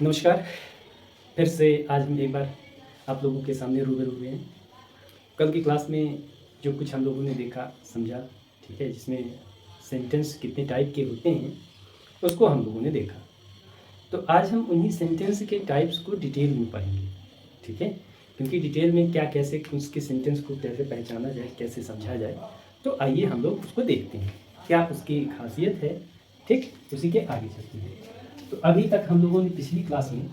नमस्कार। फिर से आज हम एक बार आप लोगों के सामने रूबरू हुए हैं। कल की क्लास में जो कुछ हम लोगों ने देखा समझा, ठीक है, जिसमें सेंटेंस कितने टाइप के होते हैं उसको हम लोगों ने देखा। तो आज हम उन्हीं सेंटेंस के टाइप्स को डिटेल में पढ़ेंगे, ठीक है, क्योंकि डिटेल में क्या कैसे उसके सेंटेंस को कैसे पहचाना जाए, कैसे समझा जाए। तो आइए हम लोग उसको देखते हैं, क्या उसकी खासियत है, ठीक, उसी के आगे चलते हैं। तो अभी तक हम लोगों ने पिछली क्लास में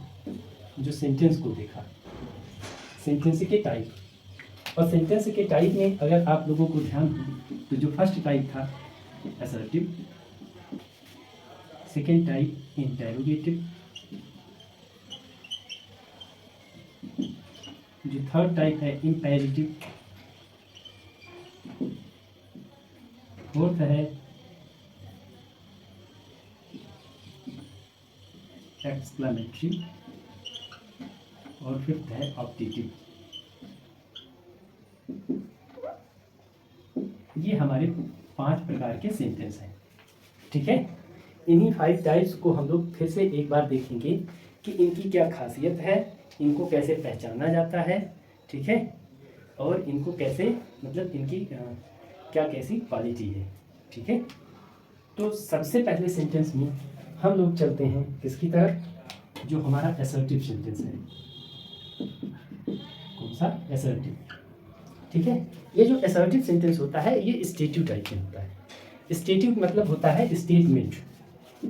जो सेंटेंस को देखा, सेंटेंस के टाइप, और सेंटेंस के टाइप में अगर आप लोगों को ध्यान हो तो जो फर्स्ट टाइप था असर्टिव, सेकेंड टाइप इंटेरोगेटिव, जो थर्ड टाइप है इम्पेरेटिव, फोर्थ है एक्सक्लेमेटरी, और फिफ्थ है ऑप्टेटिव। ये हमारे 5 प्रकार के सेंटेंस हैं, ठीक है। इन्हीं 5 टाइप्स को हम लोग फिर से एक बार देखेंगे कि इनकी क्या खासियत है, इनको कैसे पहचाना जाता है, ठीक है, और इनको कैसे मतलब इनकी क्या कैसी क्वालिटी है, ठीक है। तो सबसे पहले सेंटेंस में हम लोग चलते हैं किसकी तरफ, जो हमारा असर्टिव सेंटेंस है। कौन सा? असर्टिव, ठीक है। ये जो असर्टिव सेंटेंस होता है ये स्टेटिव टाइप में होता है। स्टेटिव मतलब होता है स्टेटमेंट,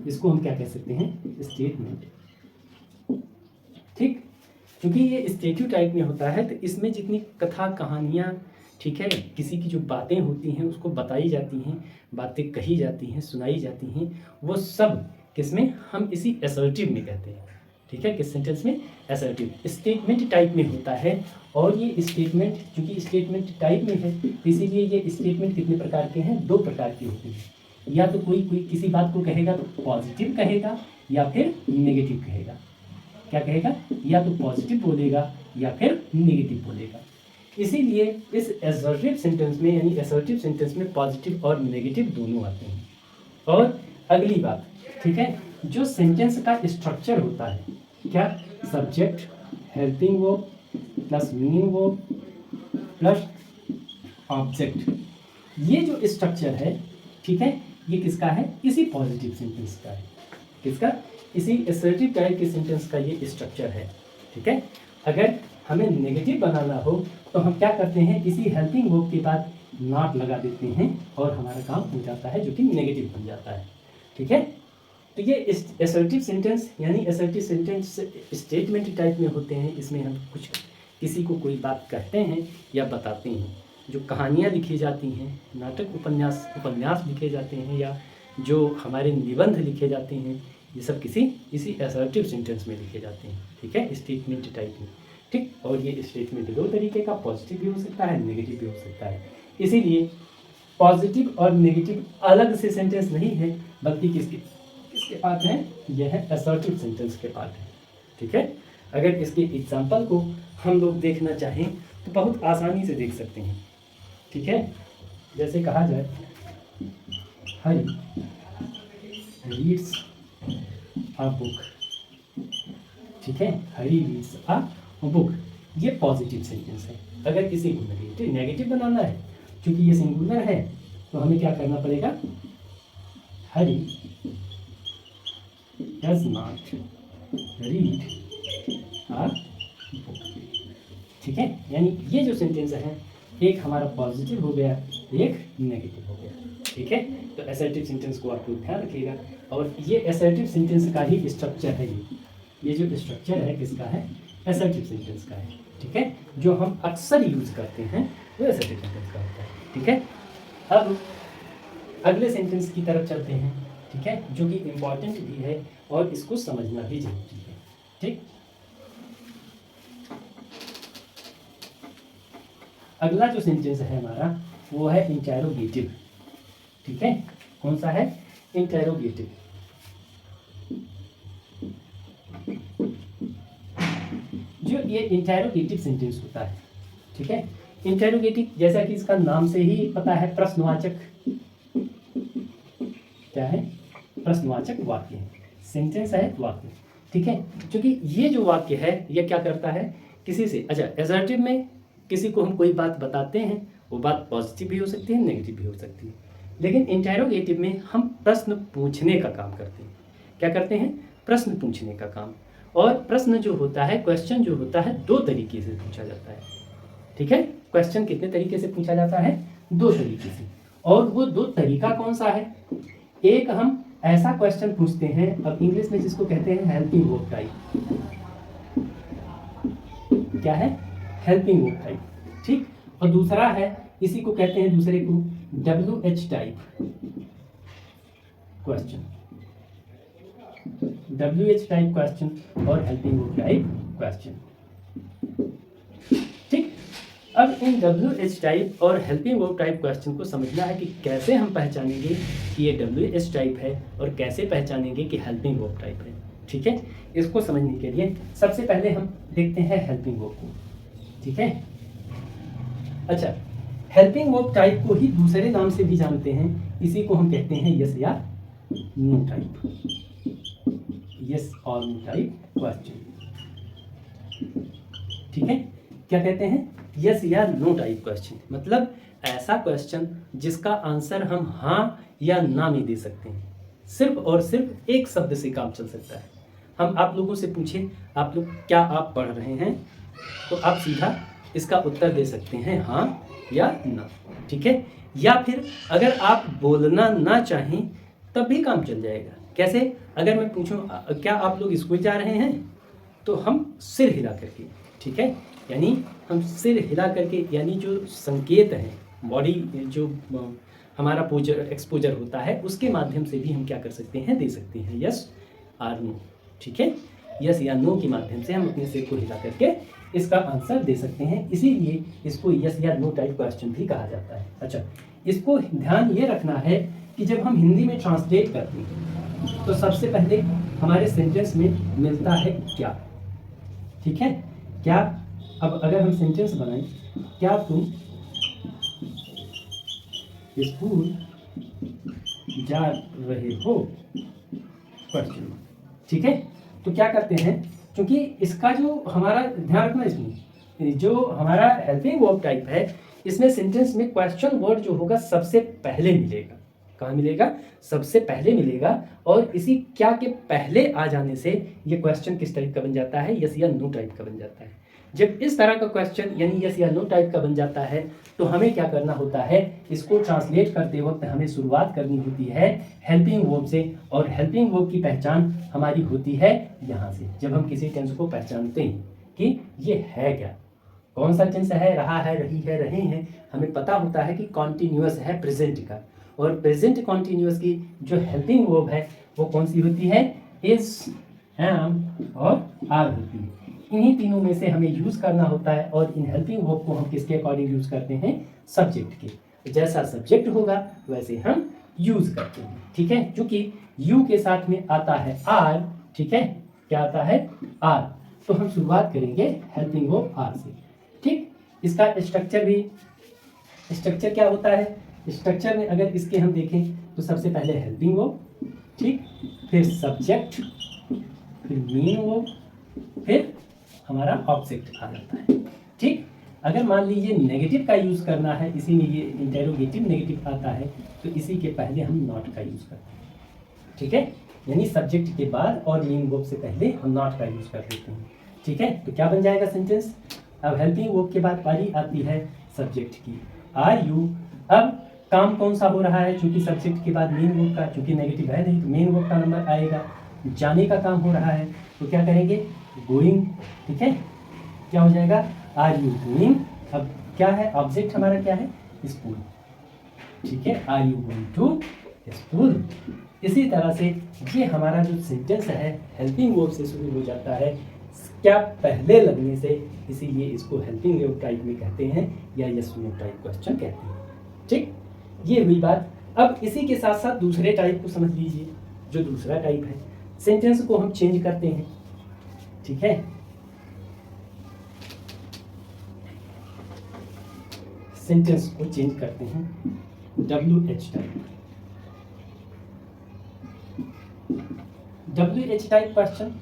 इसको हम क्या कह सकते हैं, स्टेटमेंट, ठीक। क्योंकि ये स्टेटिव टाइप में होता है तो इसमें जितनी कथा कहानियाँ, ठीक है, किसी की जो बातें होती हैं उसको बताई जाती हैं, बातें कही जाती हैं, सुनाई जाती हैं, वो सब किसमें, हम इसी असर्टिव में कहते हैं, ठीक है। किस सेंटेंस में? असर्टिव। स्टेटमेंट टाइप में होता है, और ये स्टेटमेंट चूंकि स्टेटमेंट टाइप में है इसीलिए ये स्टेटमेंट कितने प्रकार के हैं, 2 प्रकार के होते हैं। या तो कोई किसी बात को कहेगा तो पॉजिटिव कहेगा या फिर नेगेटिव कहेगा। क्या कहेगा? या तो पॉजिटिव बोलेगा या फिर नेगेटिव बोलेगा। इसीलिए इस असर्टिव सेंटेंस में यानी असर्टिव सेंटेंस में पॉजिटिव और नेगेटिव दोनों आते हैं। और अगली बात, ठीक है, जो सेंटेंस का स्ट्रक्चर होता है, क्या, subject, helping verb plus meaning verb plus object, ये जो स्ट्रक्चर है, ठीक है, ये किसका है, इसी पॉजिटिव सेंटेंस का है। किसका? इसी असर्टिव टाइप के सेंटेंस का ये स्ट्रक्चर है, ठीक है। अगर हमें नेगेटिव बनाना हो तो हम क्या करते हैं, इसी हेल्पिंग वर्ब के बाद नॉट लगा देते हैं और हमारा काम हो जाता है, जो कि नेगेटिव बन जाता है, ठीक है। तो ये असर्टिव सेंटेंस यानी असर्टिव सेंटेंस स्टेटमेंट टाइप में होते हैं। इसमें हम कुछ किसी को कोई बात कहते हैं या बताते हैं, जो कहानियाँ लिखी जाती हैं, नाटक उपन्यास लिखे जाते हैं, या जो हमारे निबंध लिखे जाते हैं, ये सब इसी असर्टिव सेंटेंस में लिखे जाते हैं, ठीक है, स्टेटमेंट टाइप में, ठीक। और ये स्टेटमेंट 2 तरीके का, पॉजिटिव भी हो सकता है, नेगेटिव भी हो सकता है। इसीलिए पॉजिटिव और नेगेटिव अलग से सेंटेंस नहीं है, बल्कि किसके पार्ट हैं, यह है असर्टिव सेंटेंस के पार्ट है, ठीक है। अगर इसके एग्जाम्पल को हम लोग देखना चाहें तो बहुत आसानी से देख सकते हैं, ठीक है। जैसे कहा जाए, हरी रीड्स अ बुक, ठीक है, हरी रीड्स अ बुक, ये पॉजिटिव सेंटेंस है। अगर किसी को नेगेटिव बनाना है, क्योंकि ये सिंगुलर है, तो हमें क्या करना पड़ेगा, Hari does not read a book, ठीक है। यानी ये जो सेंटेंस है, एक हमारा पॉजिटिव हो गया, एक नेगेटिव हो गया, ठीक है। तो असर्टिव सेंटेंस को आप लोग ध्यान रखिएगा। और ये असर्टिव सेंटेंस का ही स्ट्रक्चर है, ये जो स्ट्रक्चर है किसका है, असर्टिव सेंटेंस का है, ठीक है। जो हम अक्सर यूज करते हैं वो असर्टिव सेंटेंस का होता है, ठीक है। अब अगले सेंटेंस की तरफ चलते हैं, ठीक है, जो कि इम्पॉर्टेंट भी है और इसको समझना भी जरूरी है, ठीक। अगला जो सेंटेंस है हमारा वो है इंटेरोगेटिव, ठीक है। कौन सा है? इंटेरोगेटिव। जो ये इंटेरोगेटिव सेंटेंस होता है, ठीक है। इंटेरोगेटिव जैसा कि इसका नाम से ही पता है, प्रश्नवाचक, क्या है, प्रश्नवाचक वाक्य है, सेंटेंस है वाक्य। ठीक है, क्योंकि ये जो वाक्य है ये क्या करता है, किसी से, अच्छा एसर्टिव में किसी को हम कोई बात बताते हैं, वो बात पॉजिटिव भी हो सकती है, नेगेटिव भी हो सकती है, लेकिन इंटेरोगेटिव में हम प्रश्न पूछने का काम करते हैं। क्या करते हैं, प्रश्न पूछने का काम। और प्रश्न जो होता है, क्वेश्चन जो होता है, दो तरीके से पूछा जाता है। ठीक है, क्वेश्चन कितने तरीके से पूछा जाता है, दो तरीके से। और वो दो तरीका कौन सा है, एक हम ऐसा क्वेश्चन पूछते हैं, अब इंग्लिश में जिसको कहते हैं हेल्पिंग वर्ब टाइप। क्या है, हेल्पिंग वर्ब टाइप, ठीक। और दूसरा है, इसी को कहते हैं दूसरे को WH type question, WH type question और हेल्पिंग वर्ब टाइप क्वेश्चन, ठीक। अब इन WH टाइप और हेल्पिंग वर्ब टाइप क्वेश्चन को समझना है कि कैसे हम पहचानेंगे कि ये WH टाइप है और कैसे पहचानेंगे कि हेल्पिंग वर्ब टाइप है। ठीक है, इसको समझने के लिए सबसे पहले हम देखते हैं हेल्पिंग वर्ब को। ठीक है, अच्छा हेल्पिंग वर्ब टाइप को ही दूसरे नाम से भी जानते हैं, इसी को हम कहते हैं यस या नो टाइप, यस और नो टाइप क्वेश्चन। ठीक है, क्या कहते हैं, यस या नो टाइप क्वेश्चन, मतलब ऐसा क्वेश्चन जिसका आंसर हम हाँ या ना में दे सकते हैं, सिर्फ और सिर्फ एक शब्द से काम चल सकता है। हम आप लोगों से पूछें, आप लोग क्या आप पढ़ रहे हैं, तो आप सीधा इसका उत्तर दे सकते हैं हाँ या ना। ठीक है, या फिर अगर आप बोलना ना चाहें तब भी काम चल जाएगा। कैसे, अगर मैं पूछूं क्या आप लोग स्कूल जा रहे हैं, तो हम सिर हिला करके, ठीक है, यानी हम सिर हिला करके, यानी जो संकेत है बॉडी जो हमारा पोजर एक्सपोजर होता है उसके माध्यम से भी हम क्या कर सकते हैं, दे सकते हैं यस और नो। ठीक है, यस या नो के माध्यम से हम अपने सिर को हिला करके इसका आंसर दे सकते हैं, इसीलिए इसको यस या नो टाइप क्वेश्चन भी कहा जाता है। अच्छा, इसको ध्यान ये रखना है कि जब हम हिंदी में ट्रांसलेट करते हैं तो सबसे पहले हमारे सेंटेंस में मिलता है क्या। ठीक है, क्या, अब अगर हम सेंटेंस बनाएं, क्या तुम स्कूल जा रहे हो, क्वेश्चन। ठीक है, तो क्या करते हैं, क्योंकि इसका जो हमारा ध्यान रखना, इसमें जो हमारा हेल्पिंग वर्ब टाइप है इसमें सेंटेंस में क्वेश्चन वर्ड जो होगा सबसे पहले मिलेगा। कहाँ मिलेगा, सबसे पहले मिलेगा, और इसी क्या के पहले आ जाने से ये क्वेश्चन किस टाइप का बन जाता है, यस या नो टाइप का बन जाता है। जब इस तरह का क्वेश्चन यानी यस या नो टाइप का बन जाता है तो हमें क्या करना होता है, इसको ट्रांसलेट करते वक्त हमें शुरुआत करनी होती है हेल्पिंग वर्ब से, और हेल्पिंग वर्ब की पहचान हमारी होती है यहाँ से। जब हम किसी टेंस को पहचानते हैं कि ये है क्या, कौन सा टेंस है, रहा है, रही है, रहे हैं, हमें पता होता है कि कॉन्टिन्यूअस है प्रेजेंट का, और प्रेजेंट कॉन्टिन्यूअस की जो हेल्पिंग वर्ब है वो कौन सी होती है, इज, एम और आर होती है। इन्हीं तीनों में से हमें यूज करना होता है, और इन हेल्पिंग वर्ब को हम किसके अकॉर्डिंग यूज करते हैं, सब्जेक्ट के। जैसा सब्जेक्ट होगा वैसे हम यूज करते हैं। ठीक है, क्योंकि यू के साथ में आता है आर, ठीक है, क्या आता है, आर, तो हम शुरुआत करेंगे हेल्पिंग वर्ब आर से। ठीक, इसका स्ट्रक्चर भी, स्ट्रक्चर क्या होता है, स्ट्रक्चर में अगर इसके हम देखें तो सबसे पहले हेल्पिंग वर्ब, ठीक, फिर सब्जेक्ट, फिर मेन वर्ब, फिर हमारा ऑब्जेक्ट आ जाता है। ठीक, अगर मान लीजिए नेगेटिव का यूज करना है, इसी में ये इंटेरोगेटिव नेगेटिव आता है, तो इसी के पहले हम नॉट का यूज करते हैं। ठीक है, यानी सब्जेक्ट के बाद और मेन वर्ब से पहले हम नॉट का यूज कर देते हैं। ठीक है, तो क्या बन जाएगा सेंटेंस, अब हेल्पिंग वर्ब के बाद बारी आती है सब्जेक्ट की, आर यू। अब काम कौन सा हो रहा है, चूंकि सब्जेक्ट के बाद मेन वर्ब का, चूंकि नेगेटिव है नहीं तो मेन वर्ब का नंबर आएगा, जाने का काम हो रहा है, तो क्या करेंगे, गोइंग। ठीक है, क्या हो जाएगा, आर यू गोइंग। अब क्या है, ऑब्जेक्ट हमारा क्या है, स्कूल। ठीक है, are you going to school. इसी तरह से ये हमारा जो सेंटेंस है हेल्पिंग वर्ब से शुरू हो जाता है, क्या पहले लगने से, इसीलिए इसको हेल्पिंग वर्ब टाइप में कहते हैं या यस नो टाइप क्वेश्चन कहते हैं। ठीक, ये हुई बात। अब इसी के साथ साथ दूसरे टाइप को समझ लीजिए, जो दूसरा टाइप है, सेंटेंस को हम चेंज करते हैं। ठीक है, सेंटेंस को चेंज करते हैं, WH type. WH type question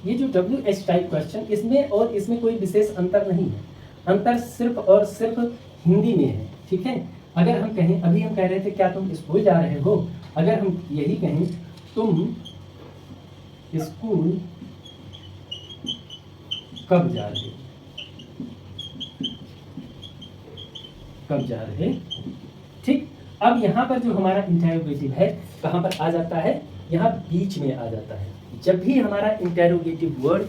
ये जो WH टाइप क्वेश्चन, इसमें और इसमें कोई विशेष अंतर नहीं है। अंतर सिर्फ और सिर्फ हिंदी में है, ठीक है। अगर हम कहें, अभी हम कह रहे थे क्या तुम स्कूल जा रहे हो, अगर हम यही कहें तुम स्कूल कब जा रहे हो, कब जा रहे, ठीक। अब यहाँ पर जो हमारा इंटेरोगेटिव है कहाँ पर आ जाता है, यहाँ बीच में आ जाता है। जब भी हमारा इंटेरोगेटिव वर्ड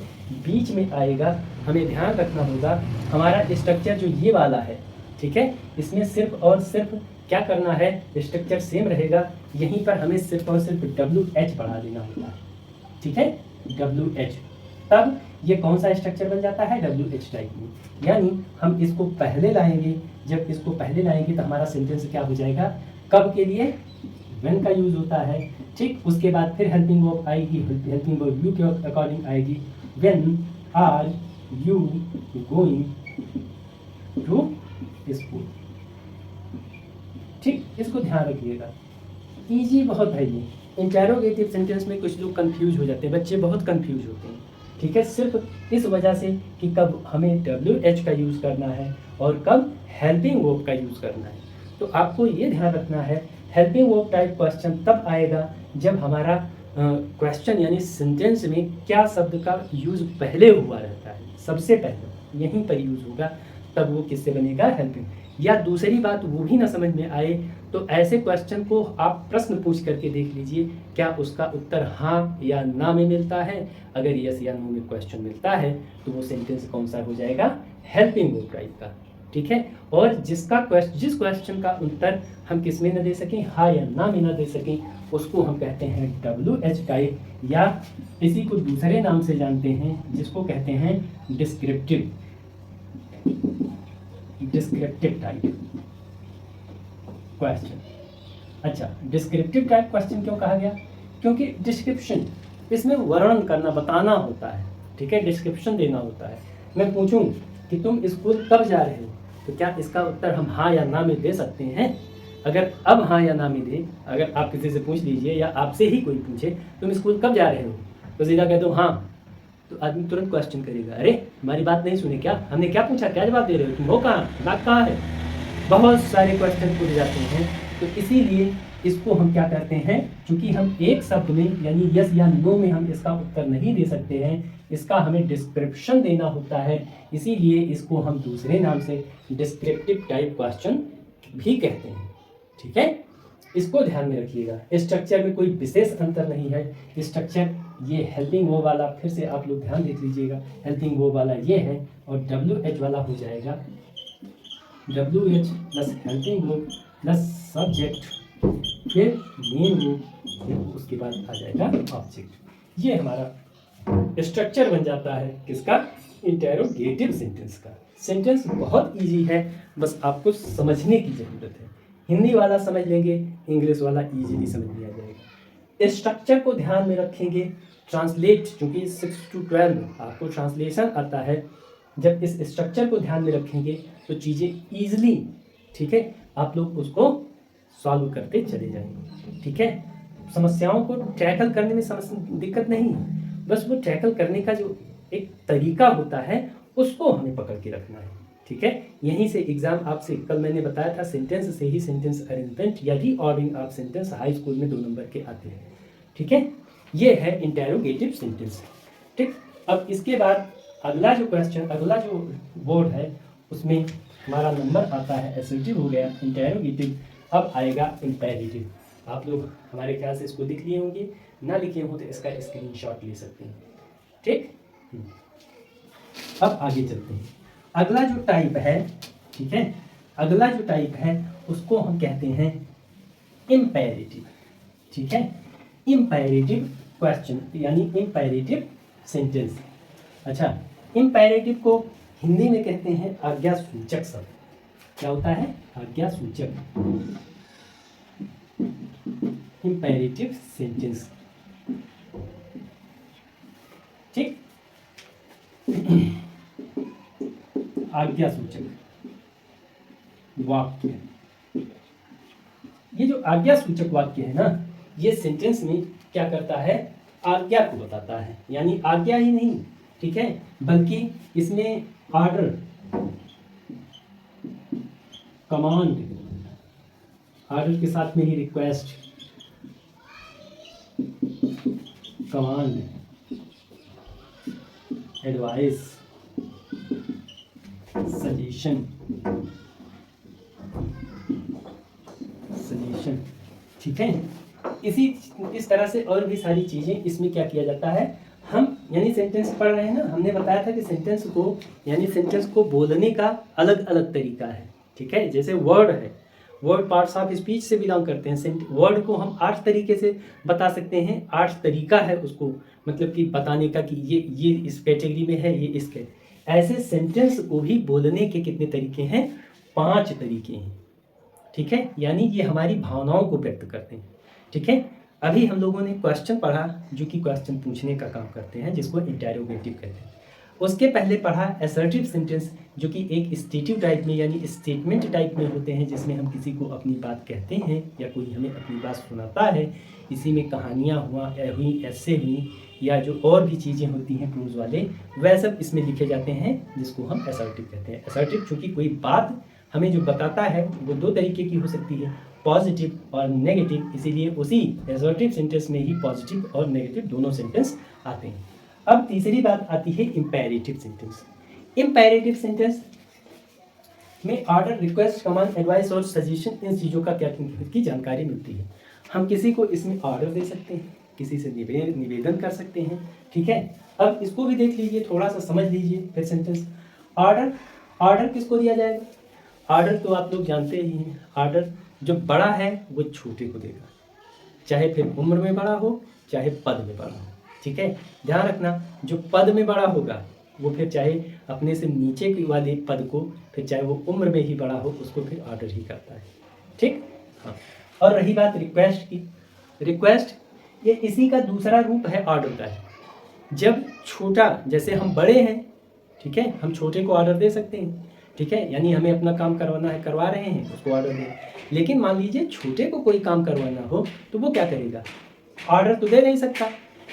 बीच में आएगा, हमें ध्यान रखना होगा हमारा स्ट्रक्चर जो ये वाला है, ठीक है, इसमें सिर्फ और सिर्फ क्या करना है, स्ट्रक्चर सेम रहेगा, यहीं पर हमें सिर्फ और सिर्फ WH बढ़ा देना होता है, ठीक है, WH। तब ये कौन सा स्ट्रक्चर बन जाता है, WH टाइप में। यानी हम इसको पहले लाएंगे, जब इसको पहले लाएंगे तो हमारा सेंटेंस क्या हो जाएगा, कब के लिए, व्हेन का यूज होता है, ठीक। उसके बाद फिर हेल्पिंग वर्ब आएगी, हेल्पिंग वर्ब यू के अकॉर्डिंग आएगी, when are you going to school, ठीक। इसको ध्यान रखिएगा, इजी बहुत है ये। इंटेरोगेटिव सेंटेंस में कुछ लोग कंफ्यूज हो जाते हैं, बच्चे बहुत कंफ्यूज होते हैं, ठीक है, सिर्फ इस वजह से कि कब हमें WH का यूज़ करना है और कब हेल्पिंग वर्ब का यूज़ करना है। तो आपको ये ध्यान रखना है, हेल्पिंग वर्ब टाइप क्वेश्चन तब आएगा जब हमारा क्वेश्चन यानी सेंटेंस में क्या शब्द का यूज़ पहले हुआ रहता है, सबसे पहले यहीं पर यूज़ होगा, तब वो किससे बनेगा, हेल्पिंग। या दूसरी बात वो भी ना समझ में आए तो ऐसे क्वेश्चन को आप प्रश्न पूछ करके देख लीजिए, क्या उसका उत्तर हाँ या ना में मिलता है। अगर यस या नो में क्वेश्चन मिलता है तो वो सेंटेंस कौन सा हो जाएगा, हेल्पिंग वर्ब टाइप का, ठीक है। और जिस क्वेश्चन का उत्तर हम किस में न दे सकें, हाँ या ना में न दे सकें, उसको हम कहते हैं WH टाइप, या इसी को दूसरे नाम से जानते हैं जिसको कहते हैं डिस्क्रिप्टिव टाइप क्वेश्चन। अच्छा, डिस्क्रिप्टिव टाइप क्वेश्चन क्यों कहा गया, क्योंकि डिस्क्रिप्शन, इसमें वर्णन करना, बताना होता है, ठीक है, डिस्क्रिप्शन देना होता है। मैं पूछूं कि तुम स्कूल कब जा रहे हो, तो क्या इसका उत्तर हम हाँ या ना में दे सकते हैं। अगर अब हाँ या ना में दे, अगर आप किसी से पूछ लीजिए या आपसे ही कोई पूछे तुम स्कूल कब जा रहे हो, तो सीधा कह दो हाँ, तो आदमी तुरंत क्वेश्चन करेगा, अरे हमारी बात नहीं सुने क्या, हमने क्या पूछा, क्या जवाब दे रहे हो, तुम हो कहाँ, बात कहाँ है। बहुत सारे क्वेश्चन पूछ जाते हैं, तो इसीलिए इसको हम क्या करते हैं, क्योंकि हम एक शब्द में यानी यस या नो में हम इसका उत्तर नहीं दे सकते हैं, इसका हमें डिस्क्रिप्शन देना होता है, इसीलिए इसको हम दूसरे नाम से डिस्क्रिप्टिव टाइप क्वेश्चन भी कहते हैं, ठीक है। इसको ध्यान में रखिएगा, स्ट्रक्चर में कोई विशेष अंतर नहीं है। स्ट्रक्चर ये हेल्पिंग वर्ब वाला, फिर से आप लोग ध्यान देख लीजिएगा, हेल्पिंग वर्ब वाला ये है और WH वाला हो जाएगा WH plus helping verb plus subject, फिर मेन वर्ब, फिर उसके बाद आ जाएगा ऑब्जेक्ट। ये हमारा स्ट्रक्चर बन जाता है किसका, इंटेरोगेटिव सेंटेंस का। सेंटेंस बहुत इजी है, बस आपको समझने की ज़रूरत है। हिंदी वाला समझ लेंगे, इंग्लिश वाला इजीली समझ लिया जाएगा। स्ट्रक्चर को ध्यान में रखेंगे, ट्रांसलेट, चूँकि 6 to 12 आपको ट्रांसलेशन आता है, जब इस स्ट्रक्चर को ध्यान में रखेंगे तो चीज़ें ईजिली, ठीक है, आप लोग उसको सॉल्व करते चले जाएंगे, ठीक है। समस्याओं को टैकल करने में दिक्कत नहीं है, बस वो टैकल करने का जो एक तरीका होता है उसको हमें पकड़ के रखना है, ठीक है। यहीं से एग्जाम आपसे, कल मैंने बताया था सेंटेंस से ही सेंटेंस अरेंजमेंट या reordering of sentence high school में 2 नंबर के आते हैं, ठीक है। ये है इंटेरोगेटिव सेंटेंस, ठीक। अब इसके बाद अगला जो क्वेश्चन, अगला जो वर्ड है उसमें हमारा नंबर आता है, एसर्टिव हो गया, इंटेरोगेटिव। अब आएगा इम्पेरेटिव। आप लोग हमारे ख्याल से इसको लिख लिए होंगे, ना लिखे हो तो इसका स्क्रीनशॉट ले सकते हैं, ठीक। अब आगे चलते हैं। अगला जो टाइप है, ठीक है, अगला जो टाइप है उसको हम कहते हैं इम्पेरेटिव, ठीक है। इम्पेरेटिव क्वेश्चन यानी इम्पेरेटिव सेंटेंस। अच्छा, इम्पेरेटिव को हिंदी में कहते हैं आज्ञासूचक शब्द। क्या होता है, आज्ञासूचक, इम्पेरेटिव सेंटेंस, ठीक। आज्ञासूचक वाक्य, ये जो आज्ञासूचक वाक्य है ना, ये सेंटेंस में क्या करता है, आज्ञा को बताता है, यानी आज्ञा ही नहीं, ठीक है, बल्कि इसमें ऑर्डर, कमांड, ऑर्डर के साथ में ही रिक्वेस्ट, कमांड, एडवाइस, सजेशन, ठीक है। इस तरह से और भी सारी चीज़ें इसमें क्या किया जाता है, हम यानी सेंटेंस पढ़ रहे हैं ना, हमने बताया था कि सेंटेंस को यानी सेंटेंस को बोलने का अलग अलग तरीका है, ठीक है। जैसे वर्ड है, वर्ड पार्ट्स ऑफ स्पीच से बिलोंग करते हैं। वर्ड को हम 8 तरीके से बता सकते हैं, 8 तरीका है उसको मतलब कि बताने का कि ये इस कैटेगरी में है, ये इस ऐसे सेंटेंस को भी बोलने के कितने तरीके हैं, 5 तरीके हैं, ठीक है। यानी ये हमारी भावनाओं को व्यक्त करते हैं, ठीक है। अभी हम लोगों ने क्वेश्चन पढ़ा जो कि क्वेश्चन पूछने का काम करते हैं, जिसको इंटेरोगेटिव कहते हैं। उसके पहले पढ़ा असर्टिव सेंटेंस, जो कि एक स्टेटिव टाइप में यानी स्टेटमेंट टाइप में होते हैं, जिसमें हम किसी को अपनी बात कहते हैं या कोई हमें अपनी बात सुनाता है। इसी में कहानियाँ हुई, ऐसे हुई, या जो और भी चीज़ें होती हैं क्लूज वाले, वह सब इसमें लिखे जाते हैं, जिसको हम असर्टिव कहते हैं। असर्टिव चूँकि कोई बात हमें जो बताता है वो 2 तरीके की हो सकती है, पॉजिटिव और नेगेटिव, इसीलिए उसी असर्टिव सेंटेंस में ही पॉजिटिव और नेगेटिव दोनों सेंटेंस आते हैं। अब तीसरी बात आती है इम्पेरेटिव सेंटेंस। इम्पेरेटिव सेंटेंस में ऑर्डर, रिक्वेस्ट, कमांड, एडवाइस और सजेशन, इन चीज़ों का क्या की जानकारी मिलती है। हम किसी को इसमें ऑर्डर दे सकते हैं, किसी से निवेदन कर सकते हैं, ठीक है। अब इसको भी देख लीजिए, थोड़ा सा समझ लीजिए फिर सेंटेंस। ऑर्डर किसको दिया जाएगा? ऑर्डर तो आप लोग जानते ही हैं, ऑर्डर जो बड़ा है वो छोटे को देगा, चाहे फिर उम्र में बड़ा हो चाहे पद में बड़ा हो, ठीक है। ध्यान रखना, जो पद में बड़ा होगा वो फिर चाहे अपने से नीचे के वाले पद को, फिर चाहे वो उम्र में ही बड़ा हो, उसको फिर ऑर्डर ही करता है, ठीक। हाँ, और रही बात रिक्वेस्ट की, रिक्वेस्ट ये इसी का दूसरा रूप है ऑर्डर का है। जब छोटा, जैसे हम बड़े हैं, ठीक है, हम छोटे को ऑर्डर दे सकते हैं, ठीक है, यानी हमें अपना काम करवाना है, करवा रहे हैं, उसको ऑर्डर दें। लेकिन मान लीजिए छोटे को कोई काम करवाना हो तो वो क्या करेगा? ऑर्डर तो दे नहीं सकता,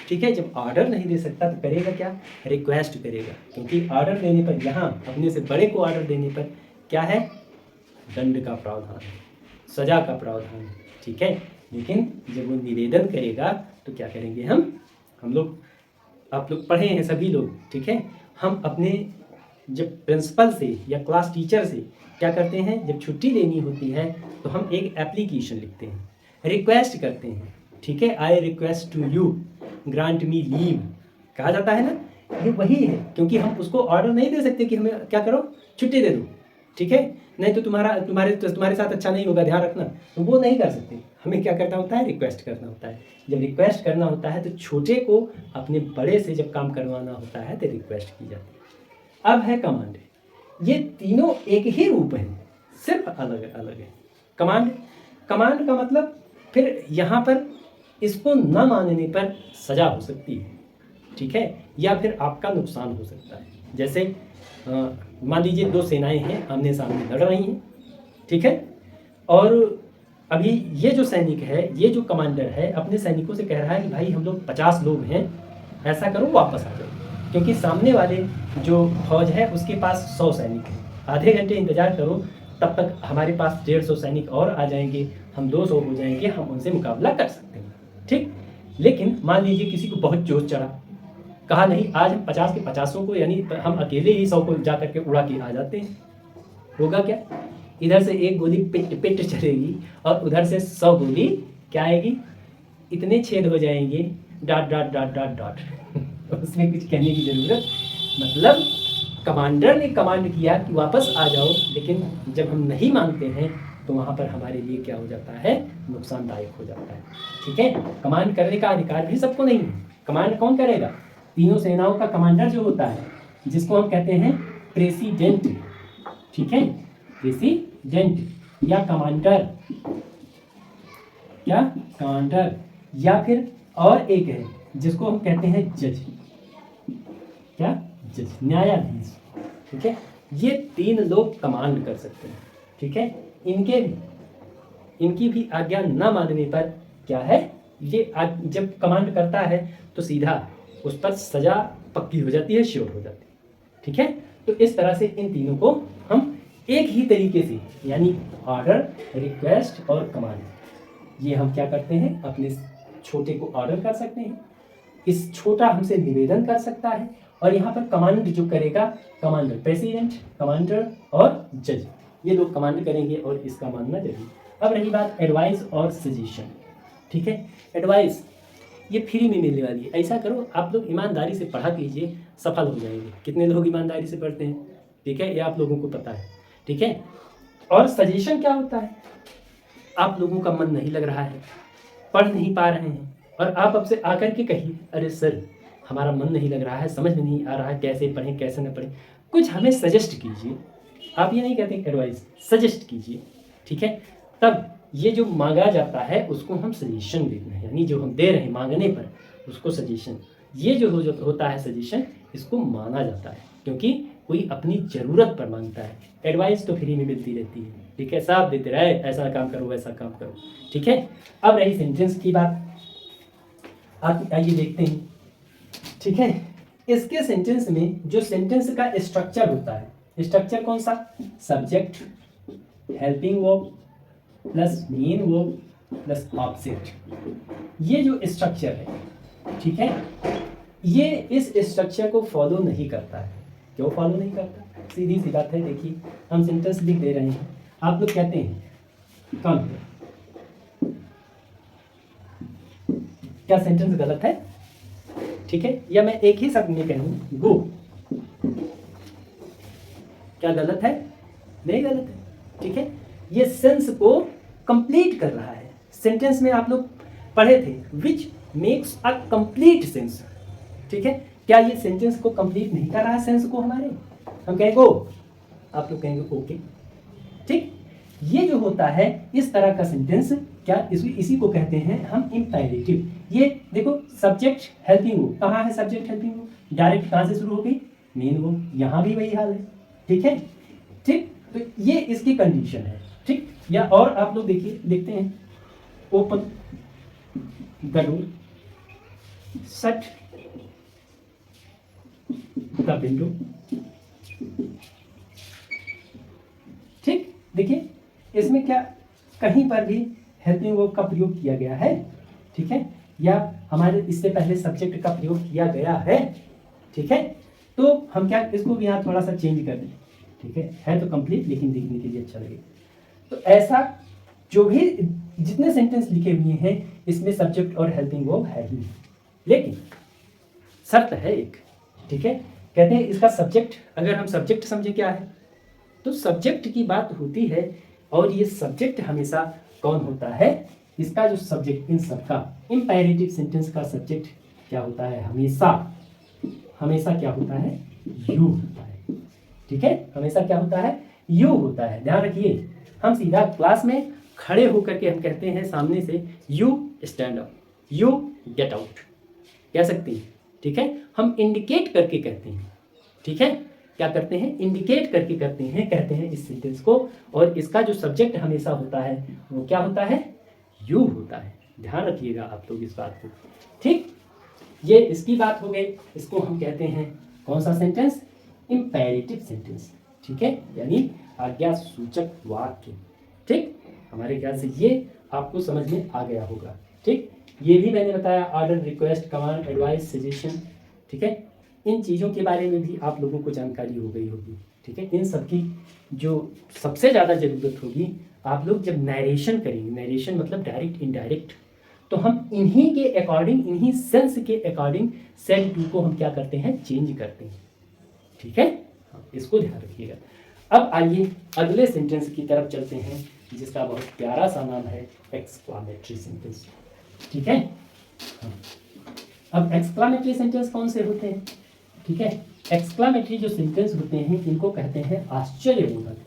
ठीक है। जब ऑर्डर नहीं दे सकता तो करेगा क्या? रिक्वेस्ट करेगा, क्योंकि ऑर्डर देने पर, यहाँ अपने से बड़े को ऑर्डर देने पर क्या है? दंड का प्रावधान, सजा का प्रावधान, ठीक है। लेकिन जब वो निवेदन करेगा तो क्या करेंगे हम लोग, आप लोग पढ़े हैं सभी लोग, ठीक है। हम अपने जब प्रिंसिपल से या क्लास टीचर से क्या करते हैं, जब छुट्टी लेनी होती है तो हम एक एप्लीकेशन लिखते हैं, रिक्वेस्ट करते हैं, ठीक है। I request to you grant me leave कहा जाता है ना, ये वही है। क्योंकि हम उसको ऑर्डर नहीं दे सकते कि हमें क्या करो, छुट्टी दे दो, ठीक है, नहीं तो तुम्हारे साथ अच्छा नहीं होगा, ध्यान रखना, तो वो नहीं कर सकते। हमें क्या करना होता है? रिक्वेस्ट करना होता है। जब रिक्वेस्ट करना होता है तो छोटे को अपने बड़े से जब काम करवाना होता है तो रिक्वेस्ट की जाती है। अब है कमांड, ये तीनों एक ही रूप है, सिर्फ अलग अलग है। कमांड का मतलब फिर यहाँ पर इसको न मानने पर सजा हो सकती है, ठीक है, या फिर आपका नुकसान हो सकता है। जैसे मान लीजिए 2 सेनाएं हैं, आमने सामने लड़ रही हैं, ठीक है, और अभी ये जो सैनिक है, ये जो कमांडर है, अपने सैनिकों से कह रहा है कि भाई हम लोग 50 लोग हैं, ऐसा करो वापस आ जाओ, क्योंकि सामने वाले जो फौज है उसके पास 100 सैनिक हैं, आधे घंटे इंतजार करो, तब तक हमारे पास 150 सैनिक और आ जाएंगे, हम 200 हो जाएंगे, हम उनसे मुकाबला कर सकते हैं, ठीक। लेकिन मान लीजिए किसी को बहुत जोश चढ़ा, कहा नहीं आज हम 50 के 50 को, यानी हम अकेले ही 100 को जा करके उड़ा के आ जाते हैं, होगा क्या? इधर से एक गोली पिट पिट चलेगी और उधर से 100 गोली क्या आएगी, इतने छेद हो जाएंगे, dot dot dot dot dot उसमें कुछ कहने की ज़रूरत, मतलब कमांडर ने कमांड किया कि वापस आ जाओ, लेकिन जब हम नहीं मानते हैं तो वहाँ पर हमारे लिए क्या हो जाता है? नुकसानदायक हो जाता है, ठीक है। कमांड करने का अधिकार भी सबको नहीं है। कमांड कौन करेगा? तीनों सेनाओं का कमांडर जो होता है, जिसको हम कहते हैं प्रेसिडेंट, ठीक है, प्रेसिडेंट या कमांडर, क्या कमांडर, या फिर और एक है जिसको हम कहते हैं जज, क्या जज, न्यायाधीश, ठीक है। ये 3 लोग कमांड कर सकते हैं, ठीक है। इनकी भी आज्ञा न मानने पर क्या है? ये जब कमांड करता है तो सीधा उस पर सजा पक्की हो जाती है, श्योर हो जाती है। ठीक है, तो इस तरह से इन तीनों को हम एक ही तरीके से, यानी ऑर्डर, रिक्वेस्ट और कमांड, ये हम क्या करते हैं, अपने छोटे को ऑर्डर कर सकते हैं, इस छोटा हमसे निवेदन कर सकता है, और यहाँ पर कमांड जो करेगा कमांडर, प्रेसिडेंट, कमांडर और जज, ये लोग कमांड करेंगे और इसका मानना जरूरी। अब रही बात एडवाइस और सजेशन। ठीक है, एडवाइस ये फ्री में मिलने वाली है। ऐसा करो, आप लोग ईमानदारी से पढ़ा कीजिए, सफल हो जाएंगे। कितने लोग ईमानदारी से पढ़ते हैं? ठीक है, ये आप लोगों को पता है। ठीक है, और सजेशन क्या होता है? आप लोगों का मन नहीं लग रहा है, पढ़ नहीं पा रहे हैं, और आप अब से आकर के कहिए, अरे सर हमारा मन नहीं लग रहा है, समझ में नहीं आ रहा है, कैसे पढ़ें कैसे न पढ़ें, कुछ हमें सजेस्ट कीजिए। आप ये नहीं कहते एडवाइस, सजेस्ट कीजिए। ठीक है, तब ये जो मांगा जाता है उसको हम सजेशन देते हैं, यानी जो हम दे रहे हैं मांगने पर उसको सजेशन। ये जो होता है सजेशन, इसको माना जाता है, क्योंकि कोई अपनी ज़रूरत पर मांगता है। एडवाइस तो फ्री में मिलती रहती है। ठीक है, साफ देते रहे, ऐसा काम करो वैसा काम करो। ठीक है, अब रही सेंटेंस की बात, आप आइए देखते हैं। ठीक है, इसके सेंटेंस में जो सेंटेंस का स्ट्रक्चर होता है, स्ट्रक्चर कौन सा? Subject, helping verb plus main verb plus object. ये जो स्ट्रक्चर है, ठीक है, ये इस स्ट्रक्चर को फॉलो नहीं करता है। क्यों फॉलो नहीं करता? सीधी सी बात है, देखिए हम सेंटेंस लिख दे रहे हैं, आप लोग कहते हैं कम, क्या सेंटेंस गलत है? ठीक है, या मैं एक ही शब्द में कहूँ गो, क्या गलत है? नहीं गलत है। ठीक है, ये सेंस को कंप्लीट कर रहा है। सेंटेंस में आप लोग पढ़े थे which makes a complete sense. ठीक है, क्या ये सेंटेंस को कंप्लीट नहीं कर रहा है सेंस को हमारे? हम कहेंगे गो, आप लोग कहेंगे ओके। ठीक, ये जो होता है इस तरह का सेंटेंस, क्या इसी को कहते हैं हम इम्पेरेटिव। ये देखो, सब्जेक्ट हेल्पिंग वर्ब, कहाँ है सब्जेक्ट हेल्पिंग वर्ब? डायरेक्ट कहाँ से शुरू हो गई? मेन वर्ब, यहाँ भी वही हाल है। ठीक है, ठीक, तो ये इसकी कंडीशन है। ठीक, या और आप लोग देखिए, देखते हैं, open the door, shut the window. ठीक, देखिए इसमें क्या कहीं पर भी हेल्पिंग वर्ब का प्रयोग किया गया है? ठीक है, या हमारे इससे पहले सब्जेक्ट का प्रयोग किया गया है? ठीक है, तो हम क्या इसको भी यहाँ थोड़ा सा चेंज कर दें। ठीक है तो कंप्लीट, लेकिन देखने के लिए अच्छा लगेगा। तो ऐसा जो भी जितने सेंटेंस लिखे हुए हैं इसमें सब्जेक्ट और हेल्पिंग वर्ब है ही, लेकिन शर्त है एक। ठीक है, कहते हैं इसका सब्जेक्ट, अगर हम सब्जेक्ट समझे क्या है, तो सब्जेक्ट की बात होती है, और ये सब्जेक्ट हमेशा कौन होता है? इसका जो सब्जेक्ट, इन सबका इम्पेरेटिव सेंटेंस का सब्जेक्ट क्या होता है? हमेशा हमेशा क्या होता है? यू होता है। ठीक है, हमेशा क्या होता है? यू होता है। ध्यान रखिए, हम सीधा क्लास में खड़े होकर के हम कहते हैं सामने से you stand up, you get out, कह सकते हैं। ठीक है, हम इंडिकेट करके कहते हैं। ठीक है, क्या करते हैं? इंडिकेट करके करते हैं, कहते हैं इस सेंटेंस को, और इसका जो सब्जेक्ट हमेशा होता है वो क्या होता है? यू होता है। ध्यान रखिएगा आप लोग इस बात को। ठीक, ये इसकी बात हो गई। इसको हम कहते हैं कौन सा सेंटेंस? Imperative sentence. ठीक है, यानी आज्ञा सूचक वाक्य। ठीक, हमारे ख्याल से ये आपको समझ में आ गया होगा। ठीक, ये भी मैंने बताया, order, request, command, advice, suggestion. ठीक है, इन चीज़ों के बारे में भी आप लोगों को जानकारी हो गई होगी। ठीक है, इन सब की जो सबसे ज़्यादा ज़रूरत होगी, आप लोग जब नरेशन करेंगे, नरेशन मतलब डायरेक्ट इनडायरेक्ट, तो हम इन्हीं के अकॉर्डिंग, इन्हीं सेंस के अकॉर्डिंग सेल टू को हम क्या करते हैं? चेंज करते हैं। ठीक है, इसको ध्यान रखिएगा। अब आइए अगले सेंटेंस की तरफ चलते हैं, जिसका बहुत प्यारा सा नाम है एक्सक्लामेटरी सेंटेंस। ठीक है, अब एक्सक्लामेटरी सेंटेंस कौन से होते हैं? ठीक है, एक्सक्लामेटरी जो सेंटेंस होते हैं इनको कहते हैं आश्चर्यबोधक,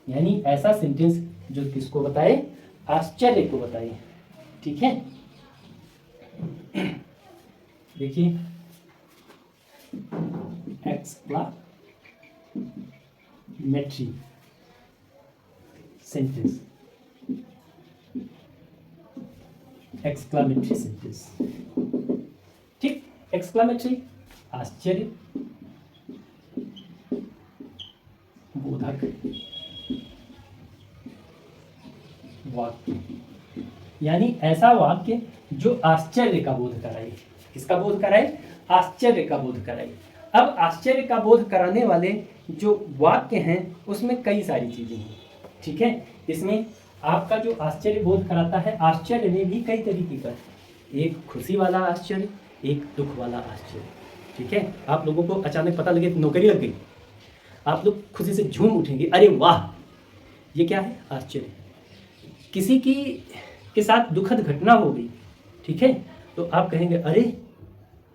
यानी ऐसा सेंटेंस जो किसको बताए? आश्चर्य को बताए। ठीक है, देखिए एक्सक्लामेटरी सेंटेंस, एक्सक्लामेटरी सेंटेंस। ठीक, एक्सक्लामेटरी आश्चर्य बोधक वाक्य, यानी ऐसा वाक्य जो आश्चर्य का बोध कराए। किसका बोध कराए? आश्चर्य का बोध कराए। अब आश्चर्य का बोध कराने वाले जो वाक्य हैं उसमें कई सारी चीजें हैं। ठीक है, इसमें आपका जो आश्चर्य बोध कराता है, आश्चर्य में भी कई तरीके का, एक खुशी वाला आश्चर्य, एक दुख वाला आश्चर्य। ठीक है, आप लोगों को अचानक पता लगे नौकरी लग गई, आप लोग खुशी से झूम उठेंगे, अरे वाह, ये क्या है? आश्चर्य। किसी की के साथ दुखद घटना हो गई, ठीक है, तो आप कहेंगे अरे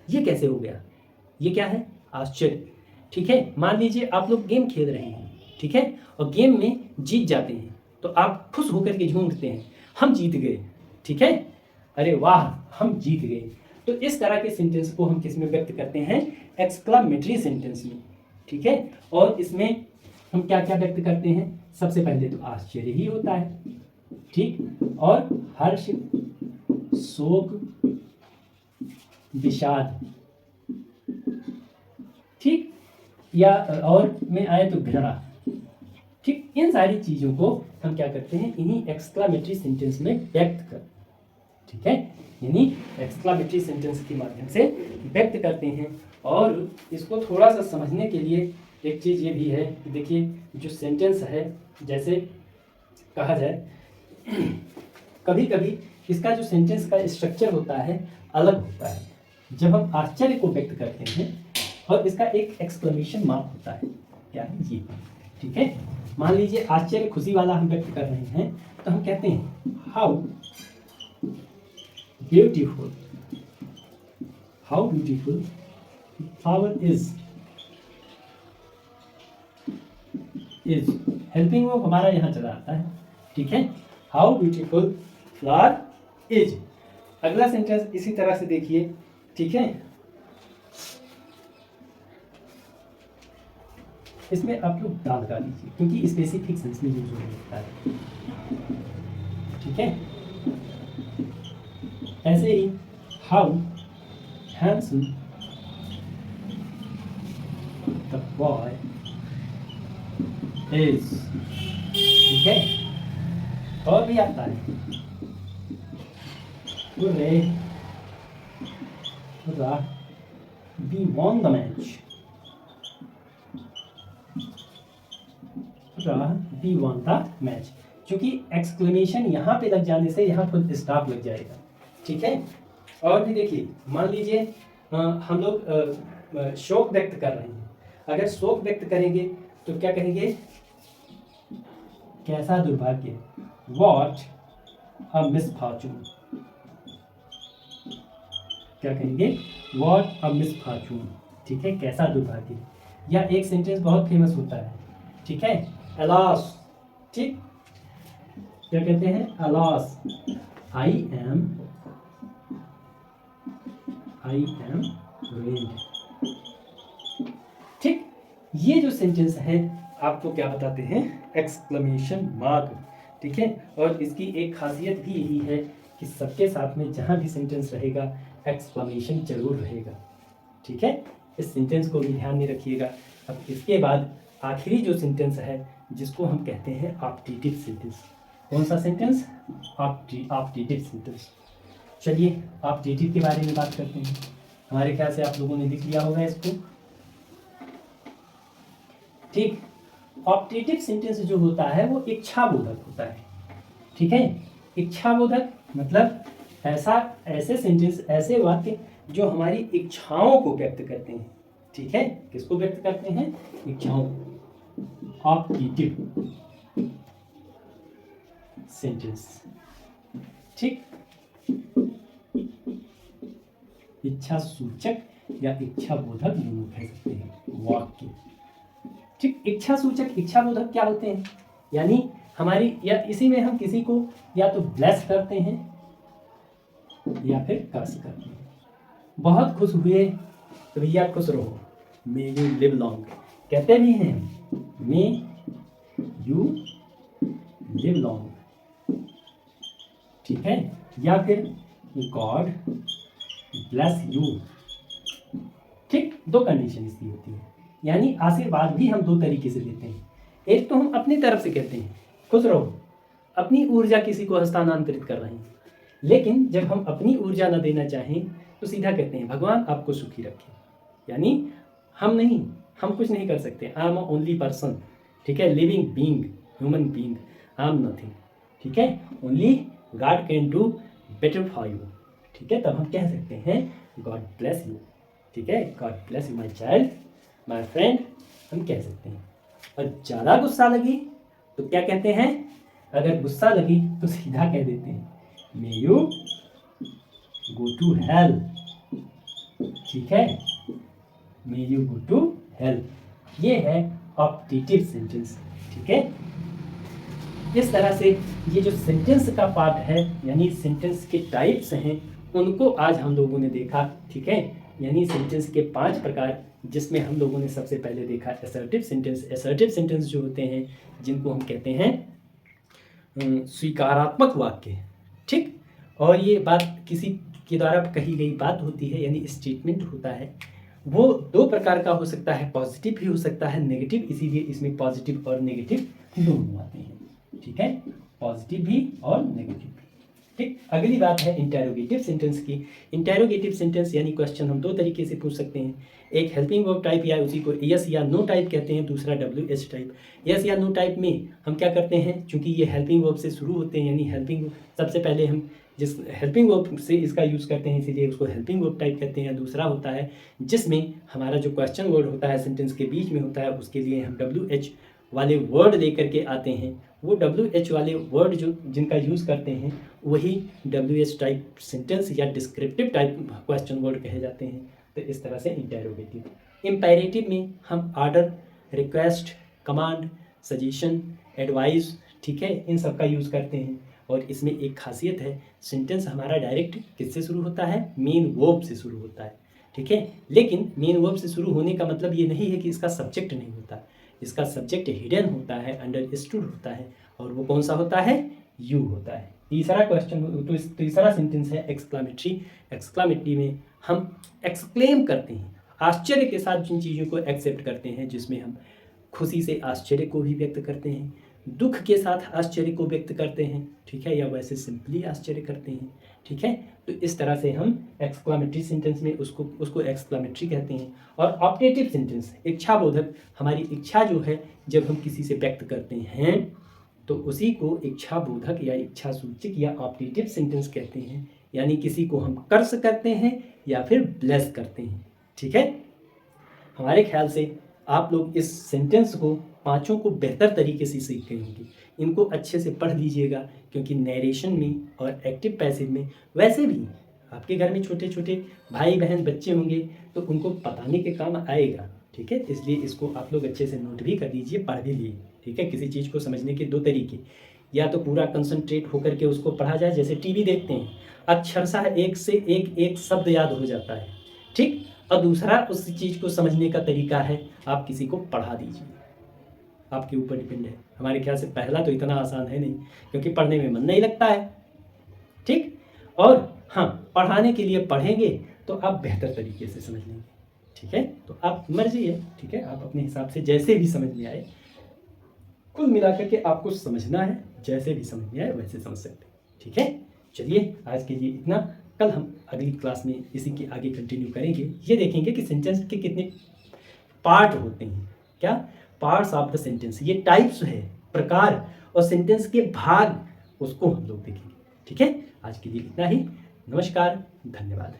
ये कैसे हो गया? ये क्या है? आश्चर्य। ठीक है, मान लीजिए आप लोग गेम खेल रहे हैं, ठीक है, और गेम में जीत जाते हैं तो आप खुश होकर के झूम उठते हैं, हम जीत गए। ठीक है, अरे वाह हम जीत गए। तो इस तरह के सेंटेंस को हम किस में व्यक्त करते हैं? एक्सक्लामेटरी सेंटेंस में। ठीक है, और इसमें हम क्या क्या व्यक्त करते हैं? सबसे पहले तो आश्चर्य ही होता है, ठीक, और हर्ष, शोक, विषाद, ठीक, या और में आए तो घृणा। ठीक, इन सारी चीजों को हम क्या करते हैं? इन्हीं एक्सक्लामेटरी सेंटेंस में व्यक्त कर, ठीक है, यानी एक्सक्लामेटरी सेंटेंस के माध्यम से व्यक्त करते हैं। और इसको थोड़ा सा समझने के लिए एक चीज़ ये भी है कि देखिए जो सेंटेंस है, जैसे कहा जाए कभी कभी इसका जो सेंटेंस का स्ट्रक्चर होता है अलग होता है। जब हम आश्चर्य को व्यक्त करते हैं और इसका एक एक्सक्लेमेशन मार्क होता है, क्या है ये? ठीक है, मान लीजिए आश्चर्य खुशी वाला हम व्यक्त कर रहे हैं तो हम कहते हैं how beautiful, how beautiful flower is helping verb हमारा यहाँ चला आता है। ठीक है, हाउ ब्यूटीफुल फ्लावर इज। अगला सेंटेंस इसी तरह से देखिए, ठीक है, इसमें आप लोग दा लगा लीजिए क्योंकि स्पेसिफिक सेंस में यूज होता है। ठीक है, ऐसे ही how handsome the boy is. ठीक है, और भी आता है we won the match, we won the match। क्योंकि एक्सक्लेमेशन यहाँ पे लग जाने से यहाँ फुल स्टॉप लग जाएगा। ठीक है, और भी देखिए, मान लीजिए हम लोग शोक व्यक्त कर रहे हैं। अगर शोक व्यक्त करेंगे तो क्या कहेंगे? कैसा दुर्भाग्य, वॉट अ मिसफॉर्चून। क्या कहेंगे? What a misfortune. ठीक है, कैसा दुर्भाग्य। या एक सेंटेंस बहुत फेमस होता है, ठीक है, अलास। ठीक, क्या कहते हैं? Alas, I am ruined। ठीक, ये जो सेंटेंस है आपको क्या बताते हैं? Exclamation mark. ठीक है, और इसकी एक खासियत भी यही है कि सबके साथ में जहां भी सेंटेंस रहेगा एक्सक्लेमेशन जरूर रहेगा। ठीक है, इस सेंटेंस को भी ध्यान में रखिएगा। अब इसके बाद आखिरी जो सेंटेंस है जिसको हम कहते हैं ऑप्टेटिव सेंटेंस। कौन सा सेंटेंस? Optative sentence. चलिए ऑप्टेटिव के बारे में बात करते हैं। हमारे ख्याल से आप लोगों ने लिख लिया होगा इसको। ठीक, ऑप्टेटिव सेंटेंस जो होता है वो इच्छाबोधक होता है। ठीक है, इच्छाबोधक मतलब ऐसे सेंटेंस, ऐसे वाक्य जो हमारी इच्छाओं को व्यक्त करते हैं। ठीक है, किसको व्यक्त करते हैं? इच्छाओं। Optative sentence. ठीक, इच्छा सूचक या इच्छा बोधक दोनों कह सकते हैं वाक्य। ठीक, इच्छा सूचक, इच्छा बोधक क्या होते हैं? यानी हमारी, या इसी में हम किसी को या तो ब्लेस करते हैं या फिर कर्स करते हैं। बहुत खुश हुए तो भैया खुश रहो, मे यू लिव लॉन्ग कहते भी हैं, मे यू लिव लॉन्ग। ठीक है, या फिर गॉड ब्लेस यू। ठीक, दो कंडीशन इसकी होती है, यानी आशीर्वाद भी हम दो तरीके से देते हैं। एक तो हम अपनी तरफ से कहते हैं खुश रहो, अपनी ऊर्जा किसी को हस्तांतरित कर रहे हैं, लेकिन जब हम अपनी ऊर्जा न देना चाहें तो सीधा कहते हैं भगवान आपको सुखी रखे। यानी हम कुछ नहीं कर सकते, आई एम ओनली पर्सन, ठीक है, living being, human being, I am nothing, ठीक है, only God can do better for you, ठीक है। तब हम कह सकते हैं गॉड ब्लेस यू, ठीक है, God bless you my child, my friend, हम कह सकते हैं। और ज़्यादा गुस्सा लगी तो क्या कहते हैं, अगर गुस्सा लगी तो सीधा कह देते हैं may you go to hell, ठीक है, may you go to hell. ये है ऑप्टेटिव सेंटेंस, ठीक है। इस तरह से ये जो सेंटेंस का पार्ट है, यानी सेंटेंस के टाइप्स हैं, उनको आज हम लोगों ने देखा, ठीक है। यानी सेंटेंस के 5 प्रकार, जिसमें हम लोगों ने सबसे पहले देखा असर्टिव सेंटेंस। असर्टिव सेंटेंस जो होते हैं, जिनको हम कहते हैं स्वीकारात्मक वाक्य, ठीक। और ये बात किसी के द्वारा कही गई बात होती है, यानी स्टेटमेंट होता है। वो 2 प्रकार का हो सकता है, पॉजिटिव भी हो सकता है, नेगेटिव, इसीलिए इसमें पॉजिटिव और नेगेटिव दोनों आते हैं, ठीक है, पॉजिटिव भी और नेगेटिव भी, ठीक। अगली बात है इंटेरोगेटिव सेंटेंस की। इंटेरोगेटिव सेंटेंस यानी क्वेश्चन हम 2 तरीके से पूछ सकते हैं, एक हेल्पिंग वर्ब टाइप या उसी को यस या नो टाइप कहते हैं, दूसरा WH टाइप। यस या नो टाइप में हम क्या करते हैं, चूंकि ये हेल्पिंग वर्ब से शुरू होते हैं, यानी हेल्पिंग सबसे पहले हम जिस हेल्पिंग वर्ब से इसका यूज़ करते हैं, इसीलिए उसको हेल्पिंग वर्ब टाइप कहते हैं। दूसरा होता है जिसमें हमारा जो क्वेश्चन वर्ड होता है सेंटेंस के बीच में होता है, उसके लिए हम WH वाले वर्ड लेकर के आते हैं। वो WH वाले वर्ड जो जिनका यूज़ करते हैं वही WH टाइप सेंटेंस या डिस्क्रिप्टिव टाइप क्वेश्चन वर्ड कहे जाते हैं। तो इस तरह से इंटेरोगेटिव। इम्पेरेटिव में हम order, request, command, suggestion, advice, ठीक है, इन सब का यूज़ करते हैं। और इसमें एक खासियत है, सेंटेंस हमारा डायरेक्ट किससे शुरू होता है, मेन वर्ब से शुरू होता है, ठीक है। लेकिन मेन वर्ब से शुरू होने का मतलब ये नहीं है कि इसका सब्जेक्ट नहीं होता, इसका सब्जेक्ट हिडन होता है, अंडरस्टूड होता है, और वो कौन सा होता है, यू होता है। तीसरा क्वेश्चन, तो तीसरा सेंटेंस है एक्सक्लामेटरी। एक्सक्लामेटरी में हम एक्सक्लेम करते हैं, आश्चर्य के साथ जिन चीज़ों को एक्सेप्ट करते हैं, जिसमें हम खुशी से आश्चर्य को भी व्यक्त करते हैं, दुख के साथ आश्चर्य को व्यक्त करते हैं, ठीक है, या वैसे सिंपली आश्चर्य करते हैं, ठीक है। तो इस तरह से हम एक्सक्लामेटरी सेंटेंस में उसको एक्सक्लामेटरी कहते हैं। और ऑप्टेटिव सेंटेंस, इच्छा बोधक, हमारी इच्छा जो है जब हम किसी से व्यक्त करते हैं तो उसी को इच्छा बोधक या इच्छा सूचक या ऑप्टेटिव सेंटेंस कहते हैं। यानी किसी को हम कर्स करते हैं या फिर ब्लेस करते हैं, ठीक है। हमारे ख्याल से आप लोग इस सेंटेंस को 5 को बेहतर तरीके से सीख गए होंगे। इनको अच्छे से पढ़ लीजिएगा, क्योंकि नरेशन में और एक्टिव पैसिव में, वैसे भी आपके घर में छोटे छोटे भाई बहन बच्चे होंगे तो उनको बताने के काम आएगा, ठीक है। इसलिए इसको आप लोग अच्छे से नोट भी कर लीजिए, पढ़ भी लीजिए, ठीक है। किसी चीज़ को समझने के 2 तरीके, या तो पूरा कंसंट्रेट होकर के उसको पढ़ा जाए, जैसे टीवी देखते हैं, अक्षरशः एक से एक शब्द याद हो जाता है, ठीक। और दूसरा उस चीज़ को समझने का तरीका है, आप किसी को पढ़ा दीजिए, आपके ऊपर डिपेंड है। हमारे ख्याल से पहला तो इतना आसान है नहीं, क्योंकि पढ़ने में मन नहीं लगता है, ठीक। और हाँ, पढ़ाने के लिए पढ़ेंगे तो आप बेहतर तरीके से समझ लेंगे, ठीक है। तो आप मर्जी है, ठीक है, आप अपने हिसाब से जैसे भी समझ में आए, कुल मिलाकर के आपको समझना है, जैसे भी समझ में आए वैसे समझ सकते हैं, ठीक है। चलिए आज के लिए इतना, कल हम अगली क्लास में इसी के आगे कंटिन्यू करेंगे। ये देखेंगे कि सेंटेंस के कितने पार्ट होते हैं, क्या पार्ट्स ऑफ द सेंटेंस, ये टाइप्स है, प्रकार, और सेंटेंस के भाग, उसको हम लोग देखेंगे, ठीक है। आज के लिए इतना ही, नमस्कार, धन्यवाद।